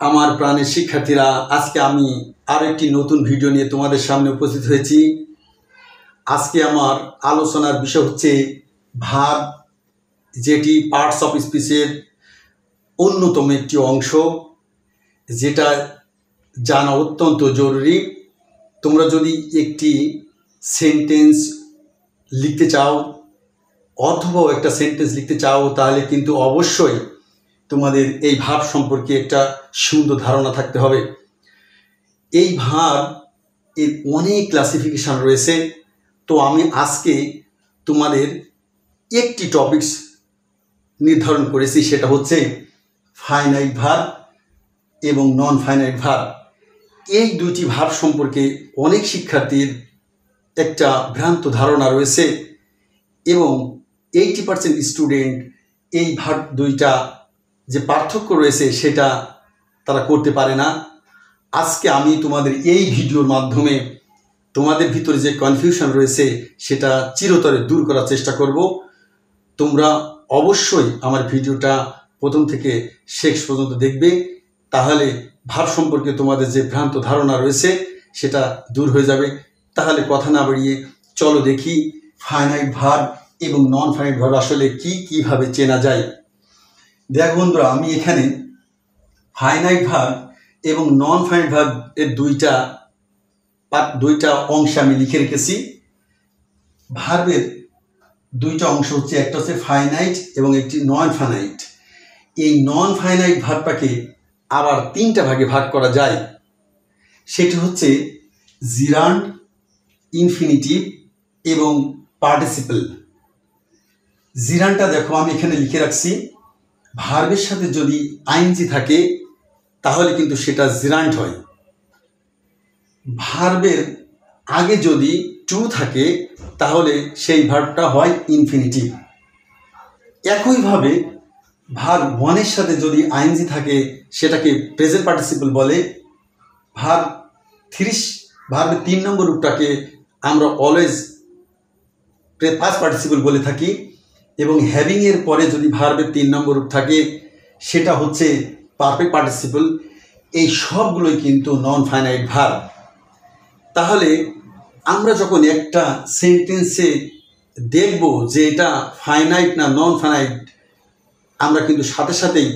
আমার প্রাণের শিক্ষার্থীরা, আজকে আমি আর একটি নতুন ভিডিও নিয়ে তোমাদের সামনে উপস্থিত হয়েছি। আজকে আমার আলোচনার বিষয় হচ্ছে ভার্ব, যেটি পার্টস অফ স্পিচের অন্যতম একটি অংশ, যেটা জানা অত্যন্ত জরুরি। তোমরা যদি একটি সেন্টেন্স লিখতে চাও অথবা একটা সেন্টেন্স লিখতে চাও, তাহলে কিন্তু অবশ্যই তোমাদের এই ভার্ব সম্পর্কে একটা সুন্দর ধারণা থাকতে হবে। এই ভার্ব এর অনেক ক্লাসিফিকেশন রয়েছে। তো আমি আজকে তোমাদের একটি টপিকস নির্ধারণ করেছি, সেটা হচ্ছে ফাইনাইট ভার্ব এবং নন ফাইনাইট ভার্ব। এই দুইটি ভার্ব সম্পর্কে অনেক শিক্ষার্থীর একটা ভ্রান্ত ধারণা রয়েছে এবং 80% স্টুডেন্ট এই ভার্ব দুইটা যে পার্থক্য রয়েছে সেটা তারা করতে পারে না। আজকে আমি তোমাদের এই ভিডিওর মাধ্যমে তোমাদের ভিতরে যে কনফিউশন রয়েছে সেটা চিরতরে দূর করার চেষ্টা করব। তোমরা অবশ্যই আমার ভিডিওটা প্রথম থেকে শেষ পর্যন্ত দেখবে, তাহলে ভার্ব সম্পর্কে তোমাদের যে ভ্রান্ত ধারণা রয়েছে সেটা দূর হয়ে যাবে। তাহলে কথা না বাড়িয়ে চলো দেখি ফাইনাইট ভার্ব এবং নন ফাইনাইট ভার্ব আসলে কিভাবে চেনা যায়। দেখ বন্ধুরা, আমি এখানে ফাইনাইট ভার্ব এবং নন ফাইনাইট ভার্ব এর দুইটা অংশ আমি লিখে রেখেছি। ভার্বের দুইটা অংশ হচ্ছে, একটা হচ্ছে ফাইনাইট এবং একটি নন ফাইনাইট। এই নন ফাইনাইট ভার্বটাকে আবার তিনটা ভাগে ভাগ করা যায়। সেটি হচ্ছে জিরান্ড, ইনফিনিটিভ এবং পার্টিসিপল। জিরান্ডটা দেখো আমি এখানে লিখে রাখছি। ভার্বের সাথে যদি আইএনজি থাকে তাহলে কিন্তু সেটা জিরান্ড হয়। ভার্বের আগে যদি টু থাকে তাহলে সেই ভার্বটা হয় ইনফিনিটিভ। একইভাবে ভার্ব ওয়ানের সাথে যদি আইএনজি থাকে সেটাকে প্রেজেন্ট পার্টিসিপল বলে। ভার্বের 3 নম্বর রূপটাকে আমরা অলওয়েজ পাস্ট পার্টিসিপল বলে থাকি এবং হ্যাভিং এর পরে যদি ভার্বের 3 নম্বর রূপ থাকে সেটা হচ্ছে পারফেক্ট পার্টিসিপল। এই সবগুলোই কিন্তু নন ফাইনাইট ভার্ব। তাহলে আমরা যখন একটা সেন্টেন্সে দেখব যে এটা ফাইনাইট না নন ফাইনাইট, আমরা কিন্তু সাথে সাথেই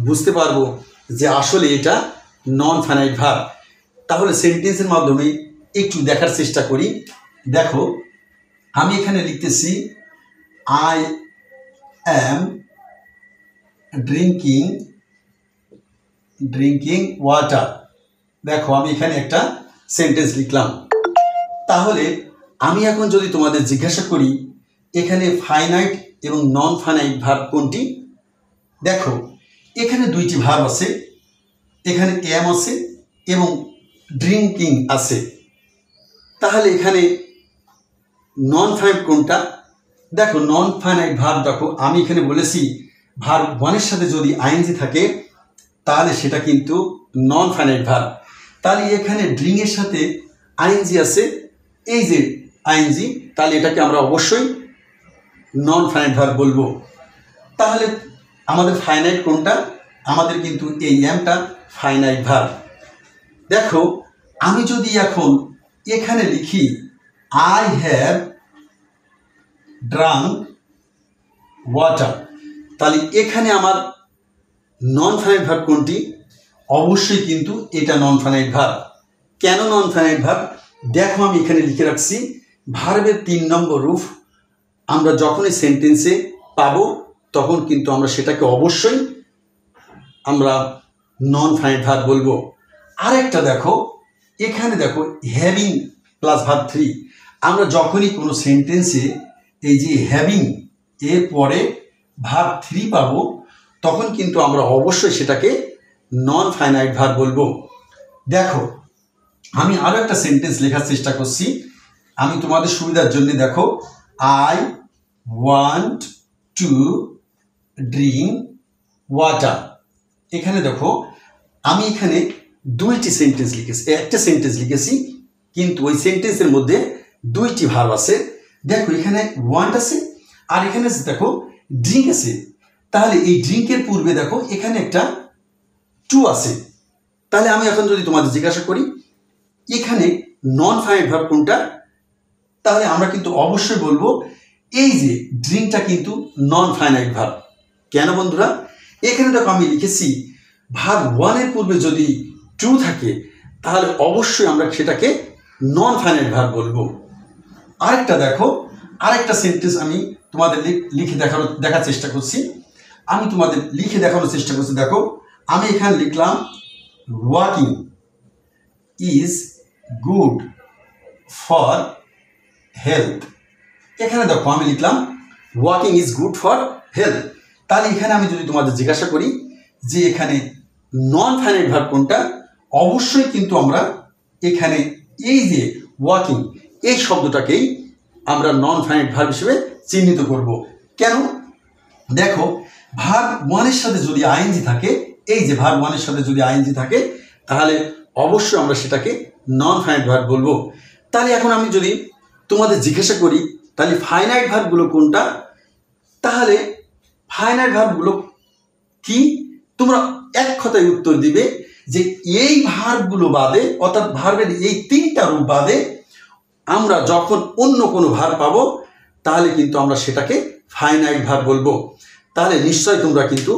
বুঝতে পারবো যে আসলে এটা নন ফাইনাইট ভার্ব। তাহলে সেন্টেন্সের মাধ্যমে একটু দেখার চেষ্টা করি। দেখো আমি এখানে লিখতেছি আই অ্যাম ড্রিঙ্কিং ওয়াটার। দেখো আমি এখানে একটা সেন্টেন্স লিখলাম। তাহলে আমি এখন যদি তোমাদের জিজ্ঞাসা করি এখানে ফাইনাইট এবং নন ফাইনাইট ভার্ব কোনটি, দেখো এখানে দুইটি ভার্ব আছে, এখানে অ্যাম আছে এবং ড্রিঙ্কিং আছে। তাহলে এখানে নন ফাইনাইট কোনটা? দেখো নন ফাইনাইট ভার্ব, দেখো আমি এখানে বলেছি ভার্ব ওয়ানের সাথে যদি আইএনজি থাকে তাহলে সেটা কিন্তু নন ফাইনাইট ভার্ব। তাহলে এখানে ড্রিং এর সাথে আইএনজি আছে, এই যে আইএনজি, তাহলে এটাকে আমরা অবশ্যই নন ফাইনাইট ভার্ব বলবো। তাহলে আমাদের ফাইনাইট কোনটা? আমাদের কিন্তু এই অ্যামটা ফাইনাইট ভার্ব। দেখো আমি যদি এখন এখানে লিখি আই হ্যাভ ড্রাঙ্ক ওয়াটার, তাহলে এখানে আমার নন ফাইনাইট ভার্ব কোনটি? অবশ্যই কিন্তু এটা নন ফাইনাইট ভার্ব। কেন নন ফাইনাইট ভার্ব? দেখো আমি এখানে লিখে রাখছি ভার্বের 3 নম্বর রূপ আমরা যখনই সেন্টেন্সে পাবো তখন কিন্তু আমরা সেটাকে অবশ্যই আমরা নন ফাইনাইট ভার্ব বলবো। আরেকটা দেখো এখানে দেখো হ্যাভিং প্লাস ভার্ব 3, আমরা যখনই কোনো সেন্টেন্সে এই যে হ্যাভিং এর পরে ভার্ব 3 পাবো তখন কিন্তু আমরা অবশ্যই সেটাকে নন ফাইনাইট ভার্ব বলবো। দেখো আমি আরো একটা সেন্টেন্স লেখার চেষ্টা করছি আমি তোমাদের সুবিধার জন্য। দেখো I want to drink water. এখানে দেখো আমি এখানে দুইটি সেন্টেন্স লিখেছি, একটা সেন্টেন্স লিখেছি কিন্তু ওই সেন্টেন্সের মধ্যে দুইটি ভার্ব আছে। দেখো এখানে ওয়ান্ট আছে আর এখানে দেখো ড্রিঙ্ক আছে। তাহলে এই ড্রিঙ্কের পূর্বে দেখো এখানে একটা টু আছে, তাহলে আমি এখন যদি তোমাদের জিজ্ঞাসা করি এখানে নন ফাইনাইট ভার্ব কোনটা, তাহলে আমরা কিন্তু অবশ্যই বলবো এই যে ড্রিঙ্কটা কিন্তু নন ফাইনাইট ভার্ব। কেন বন্ধুরা? এখানে দেখো আমি লিখেছি ভার্ব ওয়ানের পূর্বে যদি টু থাকে তাহলে অবশ্যই আমরা সেটাকে নন ফাইনাইট ভার্ব বলবো। আরেকটা দেখো, আরেকটা সেন্টেন্স আমি তোমাদের লিখে দেখার চেষ্টা করছি। আমি তোমাদের লিখে দেখানোর চেষ্টা করছি। দেখো আমি এখানে লিখলাম walking is good for health. এখানে দেখো আমি লিখলাম walking is good for health. তাহলে এখানে আমি যদি তোমাদের জিজ্ঞাসা করি যে এখানে নন ফাইনাইট ভার্ব কোনটা, অবশ্যই কিন্তু আমরা এখানে এই যে ওয়াকিং এই শব্দটাকেই আমরা নন ফাইনাইট ভার্ব হিসেবে চিহ্নিত করব। কেন? দেখো ভার্ব ওয়ানের সাথে যদি আইএনজি থাকে, এই যে ভার্ব ওয়ানের সাথে যদি আইএনজি থাকে তাহলে অবশ্যই আমরা সেটাকে নন ফাইনাইট ভার্ব বলবো। তাহলে এখন আমি যদি তোমাদের জিজ্ঞাসা করি তাহলে ফাইনাইট ভার্বগুলো কোনটা, তাহলে ফাইনাইট ভার্বগুলো কি, তোমরা এক কথায় উত্তর দিবে যে এই ভার্বগুলো বাদে, অর্থাৎ ভার্বের এই তিনটা রূপ বাদে আমরা যখন অন্য কোনো ভার্ব পাবো তাহলে কিন্তু আমরা সেটাকে ফাইনাইট ভার্ব বলবো। তাহলে নিশ্চয়ই তোমরা কিন্তু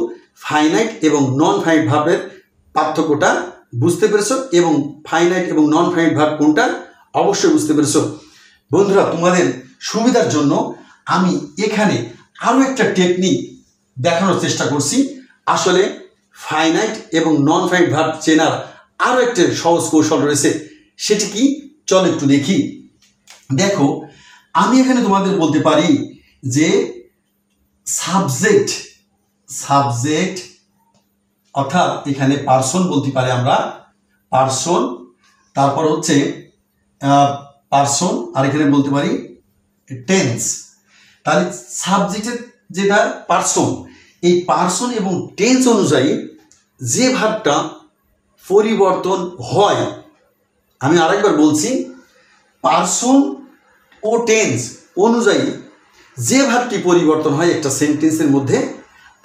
ফাইনাইট এবং নন ফাইনাইট ভার্বের পার্থক্যটা বুঝতে পেরেছো এবং ফাইনাইট এবং নন ফাইনাইট ভার্ব কোনটা অবশ্যই বুঝতে পেরেছো। বন্ধুরা তোমাদের সুবিধার জন্য আমি এখানে আরও একটা টেকনিক দেখানোর চেষ্টা করছি। আসলে ফাইনাইট এবং নন ফাইনাইট ভার্ব চেনার আরও একটা সহজ কৌশল রয়েছে, সেটি কি চলো একটু দেখি। দেখো আমি এখানে তোমাদের বলতে পারি যে সাবজেক্ট অর্থাৎ এখানে পার্সন বলতে পারি আমরা, পার্সন, তারপর হচ্ছে পার্সন, আর এখানে বলতে পারি টেন্স। তাহলে সাবজেক্টের যেটা পার্সন, এই পার্সন এবং টেন্স অনুযায়ী যে ভার্বটা পরিবর্তন হয়, আমি আরেকবার বলছি, পার্সন ও টেন্স অনুযায়ী যে ভার্বটি পরিবর্তন হয় একটা সেন্টেন্সের মধ্যে,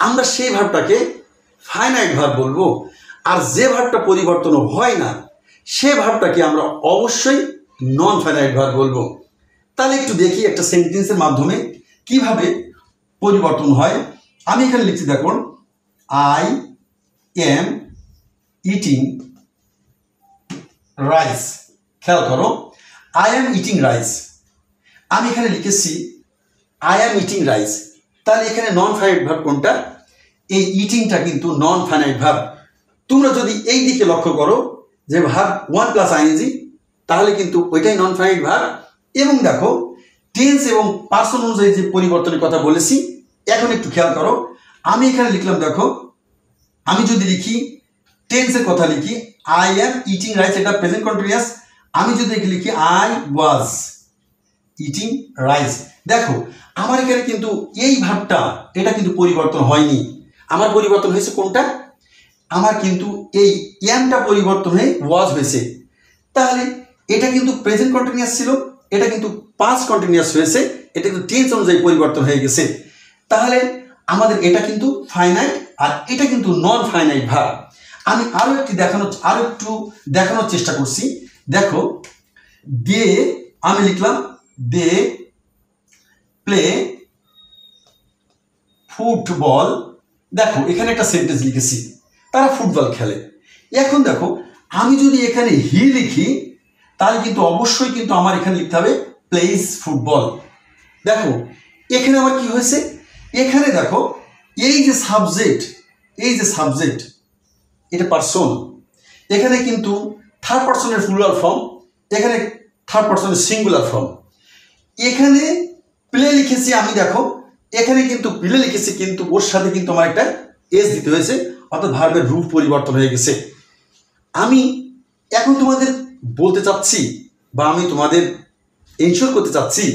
আমরা সেই ভার্বটাকে ফাইনাইট ভার্ব বলবো। আর যে ভার্বটা পরিবর্তন হয় না সে ভার্বটাকে আমরা অবশ্যই নন ফাইনাইট ভার্ব বলবো। তাহলে একটু দেখি একটা সেন্টেন্সের মাধ্যমে কিভাবে পরিবর্তন হয়। আমি এখানে লিখছি, দেখুন আই এম ইটিং রাইস। খেয়াল করো, আই এম ইটিং রাইস, আমি এখানে লিখেছি আই এম ইটিং রাইস। তাহলে এখানে নন ফাইনাইট ভার্ব কোনটা? এই ইটিংটা কিন্তু নন ফাইনাইট ভার্ব। তোমরা যদি এই দিকে লক্ষ্য করো যে ভার্ব ওয়ান প্লাস আইএনজি, তাহলে কিন্তু ওইটাই নন ফাইনাইট ভার্ব। এবং দেখো টেন্স এবং পার্সন অনুযায়ী যে পরিবর্তনের কথা বলেছি, এখন একটু খেয়াল করো, আমি এখানে লিখলাম, দেখো আমি যদি লিখি টেন্সের কথা লিখি আই এম ইটিং রাইস, এটা প্রেজেন্ট কন্টিনিউয়াস। আমি যদি লিখি আই ওয়াজ ইটিং রাইস, দেখো আমার এখানে কিন্তু এই ভাবটা এটা কিন্তু পরিবর্তন হয়নি। আমার পরিবর্তন হয়েছে কোনটা? আমার কিন্তু এই এমটা পরিবর্তন হয়ে ওয়াজ হয়েছে। তাহলে এটা কিন্তু প্রেজেন্ট কন্টিনিউয়াস ছিল, এটা কিন্তু পাস্ট কন্টিনিউয়াস হয়েছে, এটা কিন্তু টেন্স অনুযায়ী পরিবর্তন হয়ে গেছে। তাহলে আমাদের এটা কিন্তু ফাইনাইট আর এটা কিন্তু নন ফাইনাইট ভার্ব। আমি আরও একটু দেখানোর চেষ্টা করছি। দেখো দে, আমি লিখলাম দে প্লে ফুটবল। দেখো এখানে একটা সেন্টেন্স লিখেছি, তারা ফুটবল খেলে। এখন দেখো আমি যদি এখানে হি লিখি তাহলে কিন্তু অবশ্যই কিন্তু আমার এখানে লিখতে হবে প্লেস ফুটবল। দেখো এখানে আমার কি হয়েছে, এখানে দেখো এই যে সাবজেক্ট এটা পার্সন, এখানে কিন্তু থার্ড পার্সনের প্লুরাল ফর্ম, এখানে থার্ড পার্সনের সিঙ্গুলার ফর্ম। এখানে প্লে লিখেছি আমি, দেখো এখানে কিন্তু প্লে লিখেছি কিন্তু ওর সাথে কিন্তু আমার একটা এস দিতে হয়েছে, অর্থাৎ ভার্বের রূপ পরিবর্তন হয়ে গেছে। আমি এখন তোমাদের বলতে চাচ্ছি বা আমি তোমাদের এনশিওর করতে চাচ্ছি,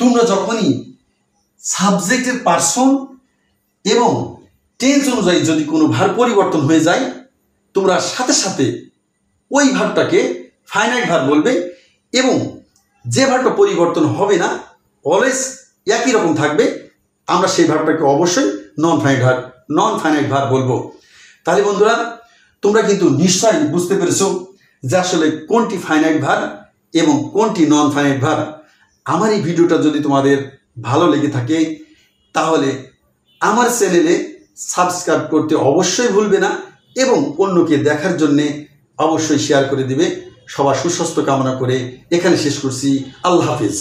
তোমরা যখনই সাবজেক্টের পার্সন এবং টেন্স অনুযায়ী যদি কোনো ভার্ব পরিবর্তন হয়ে যায়, তোমরা সাথে সাথে ওই ভার্বটাকে ফাইনাইট ভার্ব বলবে এবং যে ভার্বটা পরিবর্তন হবে না, অলওয়েজ একই রকম থাকবে, আমরা সেই ভার্বটাকে অবশ্যই নন ফাইনাইট ভার্ব বলবো। তাহলে বন্ধুরা তোমরা কিন্তু নিশ্চয়ই বুঝতে পেরেছো যে আসলে কোনটি ফাইনাইট ভার এবং কোনটি নন ফাইনাইট ভার। আমার এই ভিডিওটা যদি তোমাদের ভালো লেগে থাকে তাহলে আমার চ্যানেলে সাবস্ক্রাইব করতে অবশ্যই ভুলবে না এবং অন্যকে দেখার জন্যে অবশ্যই শেয়ার করে দিবে। সবার সুস্বাস্থ্য কামনা করে এখানে শেষ করছি। আল্লাহ হাফিজ।